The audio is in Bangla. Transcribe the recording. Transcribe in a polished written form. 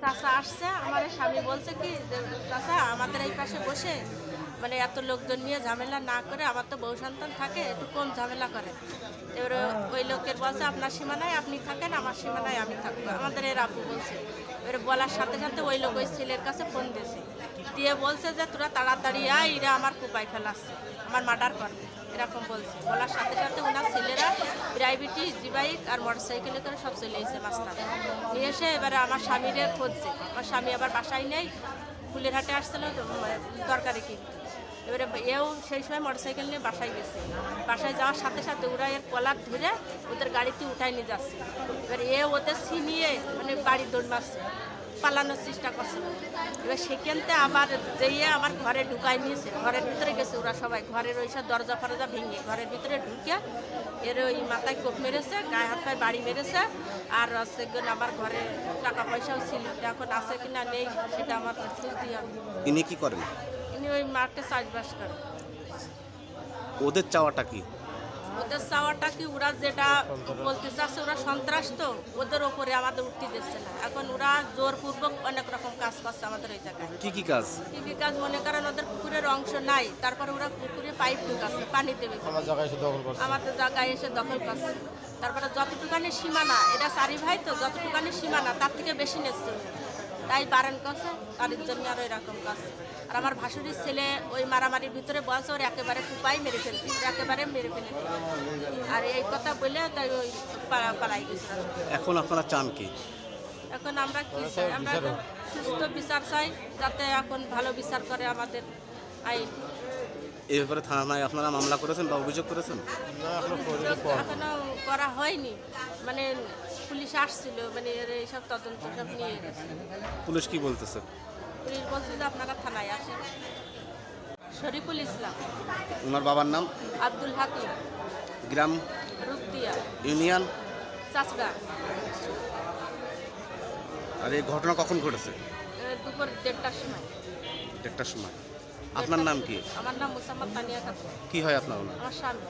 চাচা আসছে, আমার স্বামী বলছে কি যে, চাচা আমাদের এই পাশে বসে মানে এত লোকজন নিয়ে ঝামেলা না করে, আমার তো বউ সন্তান থাকে, একটু কম ঝামেলা করে। এবারে ওই লোকের বলছে আপনার সীমানায় আপনি থাকেন, আমার সীমানায় আমি থাকবো, আমাদের এর আপু বলছে। এবারে বলার সাথে সাথে ওই লোক ওই ছেলের কাছে ফোন দিয়েছে, দিয়ে বলছে যে তোরা তাড়াতাড়ি আয়, এরা আমার কুপাই ফেলাচ্ছে, আমার মার্ডার করবে, এরকম বলছে। বলার সাথে সাথে ওনার ছেলেরা প্রাইভেটি জিবাইক আর মোটর সাইকেলে করে সব চলে এসেছে মাস্টার নিয়ে এসে এবারে আমার স্বামীরে খুঁজছে। আমার স্বামী আবার বাসায় নেই, ফুলের হাটে আসছিল তো তরকারি কিনতে। এবারে এও সেই সময় মোটর সাইকেল নিয়ে বাসায় গেছে। বাসায় যাওয়ার সাথে সাথে ওরা এর কলার ধরে ওদের গাড়িতে উঠাই নিয়ে যাচ্ছে। এবার এ ওদের ছিনিয়ে মানে বাড়ি দৌড় মারছে, পালানোর চেষ্টা করছিল। এবার সেখানতে আবার যেয়ে আমার ঘরে ঢুকাই নিয়েছে, ঘরের ভিতরে গেছে ওরা সবাই, ঘরের ওই সব দরজা ফরজা ভেঙে ঘরের ভিতরে ঢুকে এর ওই মাথায় কোপ মেরেছে, গায়ে হাত পায়ে বাড়ি মেরেছে। আর সেগুন আমার ঘরে টাকা পয়সাও ছিল, এখন আছে কিনা নেই সেটা আমার খোঁজ দিয়ে হবে। ইনি কি করেন? ইনি ওই মাঠে চাষবাস করে। ওদের চাওয়াটা কি? ওদের চাওয়াটা কি, ওরা যেটা বলতে চাচ্ছে, ওরা সন্ত্রাস, তো ওদের ওপরে আমাদের উঠতে দিচ্ছে না। এখন ওরা জোরপূর্বক অনেক রকম কাজ করছে আমাদের ওই জায়গায়। কি কাজ? কি কাজ মনে করেন, ওদের পুকুরের অংশ নাই, তারপরে ওরা পুকুরে পাইপ ঢুকাচ্ছে পানি দেবে, আমাদের জায়গায় এসে দখল করছে। তারপরে যতটুকানি সীমানা, এরা চারি ভাই তো, যতটুকানি সীমানা তার থেকে বেশি নিচ্ছে, তাই বারণ করছে, তার জন্য আরও এরকম করছে। আর আমার ভাসুরির ছেলে ওই মারামারির ভিতরে বলছে ওর একেবারে কুপাই মেরে ফেলবি, একেবারে মেরে ফেলে। আর এই কথা বলে তাই ওই পালাই গেছে। এখন আপনারা চান কি? এখন আমরা কি চাই, আমরা সুস্থ বিচার চাই, যাতে এখন ভালো বিচার করে আমাদের আইন। এই ব্যাপারে থানায় আপনারা মামলা করেছেন বা অভিযোগ করেছেন? এখনো করা হয়নি, মানে পুলিশ আসছিল, মানে এইসব তদন্ত সব নিয়ে গেছে। পুলিশ কি বলতেছে? পুলিশ বলছে যে আপনারা থানায় আসেন। শরীফুল ইসলাম। ওনার বাবার নাম? আব্দুল হাকিম। গ্রাম? রুকতিয়া। ইউনিয়ন? চাচড়া। আর এই ঘটনা কখন ঘটেছে? দুপুর 1:30টার সময়। 1টার সময়। আপনার নাম কি? আমার নাম মুসাম্মদ তানিয়া খাতুন। কি হয় আপনার? আমার স্বামী।